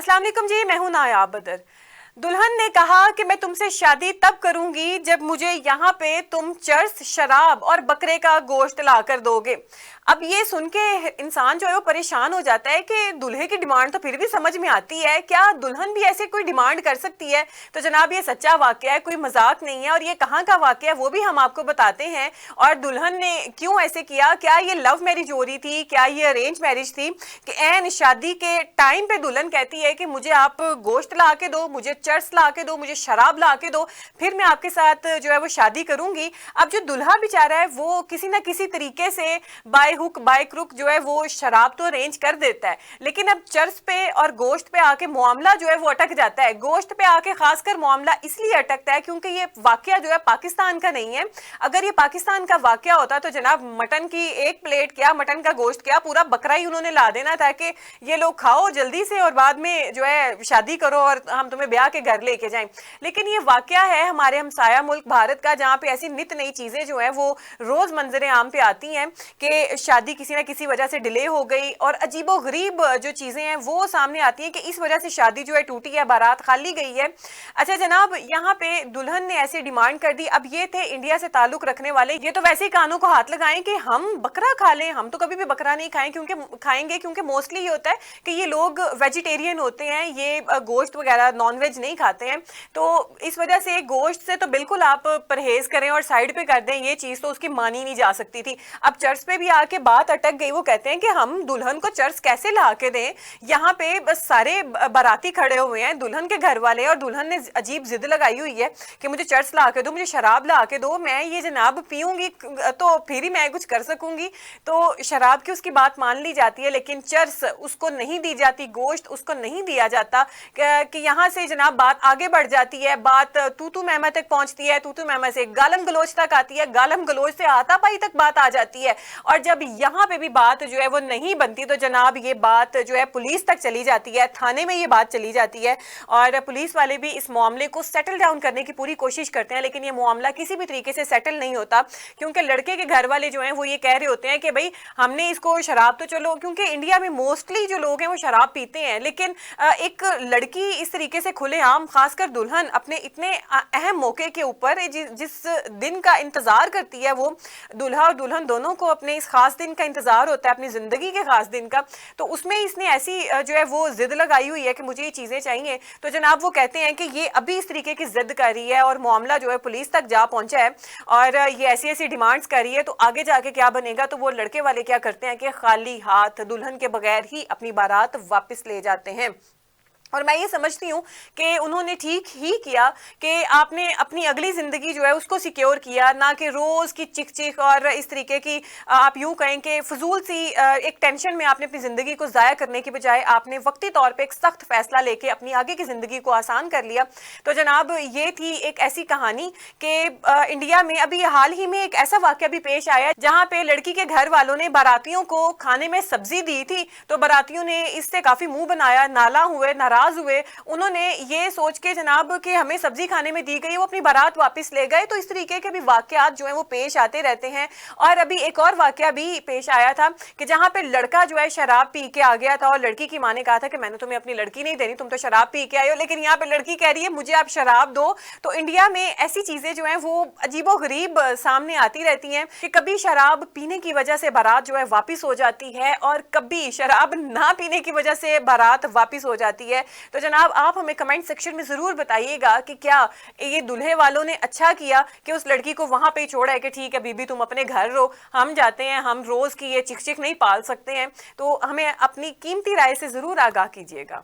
अस्सलाम वालेकुम जी, मैं हूं नायाब बदर। दुल्हन ने कहा कि मैं तुमसे शादी तब करूंगी जब मुझे यहाँ पे तुम चर्स, शराब और बकरे का गोश्त ला कर दोगे। अब ये सुन के इंसान जो है वो परेशान हो जाता है कि दूल्हे की डिमांड तो फिर भी समझ में आती है, क्या दुल्हन भी ऐसे कोई डिमांड कर सकती है? तो जनाब ये सच्चा वाकया है, कोई मजाक नहीं है। और ये कहाँ का वाकया है वो भी हम आपको बताते हैं। और दुल्हन ने क्यों ऐसे किया, क्या ये लव मैरिज हो रही थी, क्या ये अरेंज मैरिज थी कि एन शादी के टाइम पे दुल्हन कहती है कि मुझे आप गोश्त ला के दो, मुझे चर्स ला के दो, मुझे शराब ला के दो, फिर मैं आपके साथ जो है वो शादी करूंगी। अब जो दुल्हा बेचारा है वो किसी ना किसी तरीके से बाय हुक बाय क्रुक जो है वो शराब तो अरेंज कर देता है, लेकिन अब चर्च पे और गोश्त पे आके मामला जो है वो अटक जाता है। गोश्त पे आके खासकर मामला इसलिए अटकता है क्योंकि ये वाकया जो है पाकिस्तान का नहीं है। अगर ये पाकिस्तान का वाकया होता तो जनाब मटन की एक प्लेट क्या, मटन का गोश्त क्या, पूरा बकरा ही उन्होंने ला देना था कि ये लोग खाओ जल्दी से और बाद में जो है शादी करो और हम तुम्हें ब्याह के घर लेके जाएं। लेकिन ये वाकया है हमारे हमसाया मुल्क भारत का, जहाँ पे ऐसी नित नई चीजें जो है वो रोज मंजरे आम पे आती हैं कि शादी किसी ना किसी वजह से डिले हो गई और अजीबो गरीब जो चीजें हैं वो सामने आती हैं कि इस वजह से शादी जो है टूटी है, बारात खाली गई है। अच्छा जनाब, यहाँ पे दुल्हन ने ऐसी डिमांड कर दी। अब ये थे इंडिया से ताल्लुक रखने वाले, ये तो वैसे ही कानों को हाथ लगाएं कि हम बकरा खा लें। हम तो कभी भी बकरा नहीं क्योंकि मोस्टली ये होता है कि ये लोग वेजिटेरियन होते हैं, ये गोश्त वगैरह नॉन वेज नहीं खाते हैं। तो इस वजह से गोश्त से तो बिल्कुल आप परहेज करें और साइड पे कर दें, ये चीज तो उसकी मानी नहीं जा सकती थी। अब चर्च पे भी आके बात अटक गई। वो कहते हैं कि हम दुल्हन को चर्च कैसे ला के दें, यहाँ पे बस सारे बाराती खड़े हुए हैं, दुल्हन के घर वाले, और दुल्हन ने अजीब जिद लगाई हुई है कि मुझे चर्च ला के दो, मुझे शराब ला के दो, मैं ये जनाब पीऊंगी तो फिर ही मैं कुछ कर सकूंगी। तो शराब की उसकी बात मान ली जाती है, लेकिन चर्च उसको नहीं दी जाती, गोश्त उसको नहीं दिया जाता। कि यहाँ से जनाब बात आगे बढ़ जाती है, बात तू मैमा तक पहुंचती है, तू मैमा से गालम गलोच तक आती है, गालम गलोच से हाथापाई तक बात आ जाती है। और जब यहाँ पे भी बात जो है वो नहीं बनती तो जनाब ये बात जो है पुलिस तक चली जाती है, थाने में ये बात चली जाती है और पुलिस वाले भी इस मामले को सेटल डाउन करने की पूरी कोशिश करते हैं। लेकिन ये मामला किसी भी तरीके से सेटल नहीं होता क्योंकि लड़के के घर वाले जो हैं वो ये कह रहे होते हैं कि भाई हमने इसको शराब तो चलो, क्योंकि इंडिया में मोस्टली जो लोग हैं वो शराब पीते हैं, लेकिन एक लड़की इस तरीके से खुलेआम, खासकर दुल्हन अपने इतने अहम मौके के ऊपर जिस दिन का इंतजार करती है, वो दूल्हा और दुल्हन दोनों को अपने इस खास दिन का इंतजार होता है, अपनी जिंदगी के खास दिन का, तो उसमें इसने ऐसी जो है वो जिद लगाई हुई है कि मुझे ये चीजें चाहिए। तो जनाब वो कहते हैं कि ये अभी इस तरीके की जिद कर रही है और मामला जो है पुलिस तक जा पहुंचा है और ये ऐसी ऐसी डिमांड्स कर रही है। तो आगे जाके क्या बनेगा, तो वो लड़के वाले क्या करते हैं कि खाली हाथ दुल्हन के बगैर ही अपनी बारात वापस ले जाते हैं। और मैं ये समझती हूँ कि उन्होंने ठीक ही किया कि आपने अपनी अगली जिंदगी जो है उसको सिक्योर किया, ना कि रोज की चिक चिक और इस तरीके की आप यूं कहें कि फजूल सी एक टेंशन में आपने अपनी जिंदगी को जाया करने की बजाय आपने वक्ती तौर पे एक सख्त फैसला लेके अपनी आगे की जिंदगी को आसान कर लिया। तो जनाब ये थी एक ऐसी कहानी कि इंडिया में अभी हाल ही में एक ऐसा वाक्य भी पेश आया जहाँ पे लड़की के घर वालों ने बारातियों को खाने में सब्जी दी थी, तो बारातियों ने इससे काफी मुंह बनाया, नाला हुए, नाराज हुए। उन्होंने ये सोच के जनाब कि हमें सब्जी खाने में दी गई, वो अपनी बारात वापस ले गए। तो इस तरीके के भी वाकयात जो है वो पेश आते रहते हैं। और अभी एक और वाकया भी पेश आया था कि जहां पे लड़का जो है शराब पी के आ गया था और लड़की की मां ने कहा था कि मैंने तुम्हें अपनी लड़की नहीं देनी, तुम तो शराब पी के आए हो। लेकिन यहाँ पे लड़की कह रही है मुझे आप शराब दो। तो इंडिया में ऐसी चीजें जो है वो अजीबो गरीब सामने आती रहती हैं कि कभी शराब पीने की वजह से बारात जो है वापिस हो जाती है और कभी शराब ना पीने की वजह से बारात वापिस हो जाती है। तो जनाब आप हमें कमेंट सेक्शन में जरूर बताइएगा कि क्या ये दूल्हे वालों ने अच्छा किया कि उस लड़की को वहां पे छोड़ा है कि ठीक है बीबी तुम अपने घर रहो, हम जाते हैं, हम रोज की ये चिक चिक नहीं पाल सकते हैं। तो हमें अपनी कीमती राय से जरूर आगाह कीजिएगा।